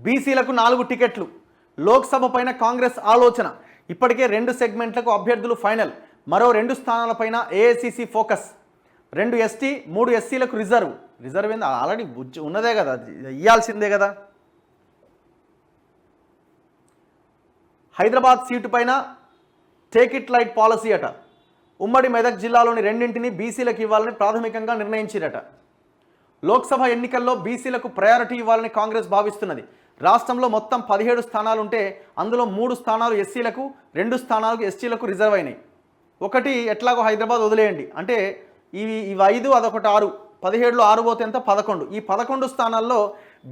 బీసీలకు 4 టికెట్లు. లోక్సభ పైన కాంగ్రెస్ ఆలోచన. ఇప్పటికే 2 సెగ్మెంట్లకు అభ్యర్థులు ఫైనల్. మరో 2 స్థానాలపైన ఏఐసిసి ఫోకస్. 2 ఎస్టీ 3 ఎస్సీలకు రిజర్వ్ ఏంది ఆల్రెడీ ఉన్నదే కదా, ఇవ్వాల్సిందే కదా. హైదరాబాద్ సీటు పైన టేక్ ఇట్ లైట్ పాలసీ అట. ఉమ్మడి మెదక్ జిల్లాలోని 2ంటిని బీసీలకు ఇవ్వాలని ప్రాథమికంగా నిర్ణయించిరట. లోక్సభ ఎన్నికల్లో బీసీలకు ప్రయారిటీ ఇవ్వాలని కాంగ్రెస్ భావిస్తున్నది. రాష్ట్రంలో మొత్తం 17 స్థానాలుంటే అందులో 3 స్థానాలు ఎస్సీలకు, 2 స్థానాలకు ఎస్టీలకు రిజర్వ్ అయినాయి. ఒకటి ఎట్లాగో హైదరాబాద్ వదిలేయండి, అంటే ఇవి 5 అదొకటి 6, 17లో 6 పోతే ఎంత 11. ఈ 11 స్థానాల్లో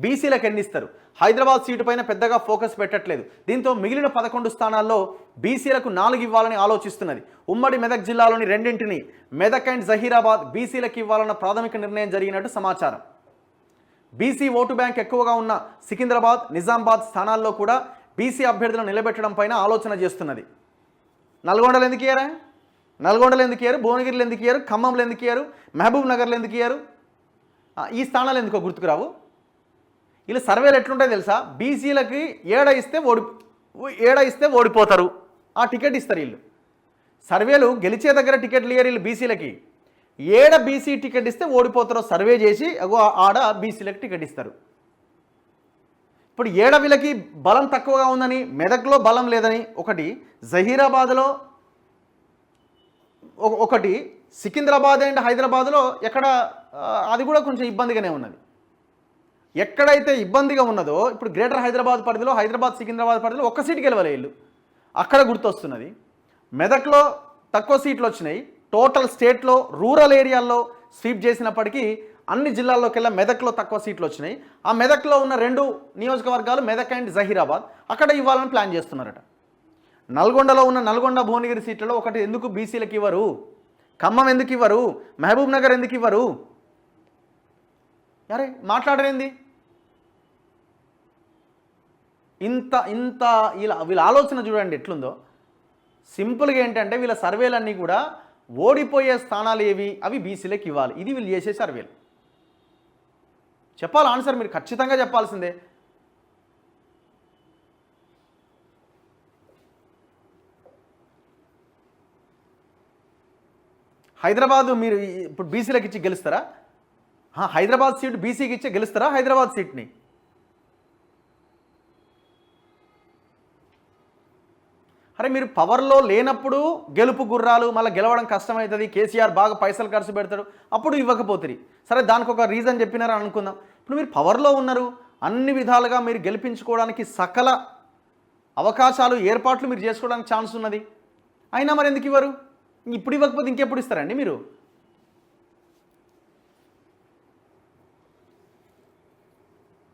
బీసీలకు ఎన్నిస్తారు? హైదరాబాద్ సీటు పైన పెద్దగా ఫోకస్ పెట్టట్లేదు. దీంతో మిగిలిన 11 స్థానాల్లో బీసీలకు 4 ఇవ్వాలని ఆలోచిస్తున్నది. ఉమ్మడి మెదక్ జిల్లాలోని 2ంటిని మెదక్ అండ్ జహీరాబాద్ బీసీలకు ఇవ్వాలన్న ప్రాథమిక నిర్ణయం జరిగినట్టు సమాచారం. బీసీ ఓటు బ్యాంక్ ఎక్కువగా ఉన్న సికింద్రాబాద్, నిజామాబాద్ స్థానాల్లో కూడా బీసీ అభ్యర్థులను నిలబెట్టడం పైన ఆలోచన చేస్తున్నది. నల్గొండలు ఎందుకు ఇయ్యారా? నల్గొండలు ఎందుకు ఇయ్యారు? భువనగిరిలో ఎందుకు ఇయ్యారు? ఖమ్మంలో ఎందుకు ఇయ్యారు? మహబూబ్ నగర్లో ఎందుకు ఇయ్యారు? ఈ స్థానాలు ఎందుకో గుర్తుకురావు? వీళ్ళు సర్వేలు ఎట్లుంటాయి తెలుసా? బీసీలకి ఏడ ఇస్తే ఓడిపోతారు, ఆ టికెట్ ఇస్తారు వీళ్ళు. సర్వేలు గెలిచే దగ్గర టికెట్లు ఇయ్యారు వీళ్ళు బీసీలకి. ఏడ బీసీ టికెట్ ఇస్తే ఓడిపోతారో సర్వే చేసి ఆడ బీసీలకు టికెట్ ఇస్తారు. ఇప్పుడు ఏడ వీళ్ళకి బలం తక్కువగా ఉందని, మెదక్లో బలం లేదని ఒకటి, జహీరాబాద్లో ఒకటి, సికింద్రాబాద్ అండ్ హైదరాబాద్లో ఎక్కడ అది కూడా కొంచెం ఇబ్బందిగానే ఉన్నది. ఎక్కడైతే ఇబ్బందిగా ఉన్నదో ఇప్పుడు గ్రేటర్ హైదరాబాద్ పరిధిలో, హైదరాబాద్ సికింద్రాబాద్ పరిధిలో ఒక్క సీటుకి గెలవలే వీళ్ళు, అక్కడ గుర్తొస్తున్నది. మెదక్లో తక్కువ సీట్లు వచ్చినాయి. టోటల్ స్టేట్లో రూరల్ ఏరియాల్లో స్వీప్ చేసినప్పటికీ అన్ని జిల్లాల్లోకెల్లా మెదక్లో తక్కువ సీట్లు వచ్చినాయి. ఆ మెదక్లో ఉన్న 2 నియోజకవర్గాలు మెదక్ అండ్ జహీరాబాద్, అక్కడ ఇవ్వాలని ప్లాన్ చేస్తున్నారట. నల్గొండలో ఉన్న నల్గొండ భువనగిరి సీట్లలో ఒకటి ఎందుకు బీసీలకు ఇవ్వరు? ఖమ్మం ఎందుకు ఇవ్వరు? మహబూబ్ నగర్ ఎందుకు ఇవ్వరు? అరే మాట్లాడరేంది? ఇంత వీళ్ళ ఆలోచన చూడండి ఎట్లుందో. సింపుల్గా ఏంటంటే వీళ్ళ సర్వేలన్నీ కూడా ఓడిపోయే స్థానాలు ఏవి అవి బీసీలకు ఇవ్వాలి. ఇది వీళ్ళు చేసే సర్వేలు. చెప్పాలి ఆన్సర్, మీరు ఖచ్చితంగా చెప్పాల్సిందే. హైదరాబాద్ మీరు ఇప్పుడు బీసీలకు ఇచ్చి గెలుస్తారా? హైదరాబాద్ సీట్ బీసీకి ఇచ్చి గెలుస్తారా హైదరాబాద్ సీట్ని? అరే మీరు పవర్లో లేనప్పుడు గెలుపు గుర్రాలు, మళ్ళీ గెలవడం కష్టమవుతుంది, కేసీఆర్ బాగా పైసలు ఖర్చు పెడతాడు, అప్పుడు ఇవ్వకపోతుంది. సరే దానికి ఒక రీజన్ చెప్పినారని అనుకుందాం. ఇప్పుడు మీరు పవర్లో ఉన్నారు, అన్ని విధాలుగా మీరు గెలిపించుకోవడానికి సకల అవకాశాలు, ఏర్పాట్లు మీరు చేసుకోవడానికి ఛాన్స్ ఉన్నది. అయినా మరి ఎందుకు ఇవ్వరు? ఇప్పుడు ఇవ్వకపోతే ఇంకెప్పుడు ఇస్తారండి మీరు?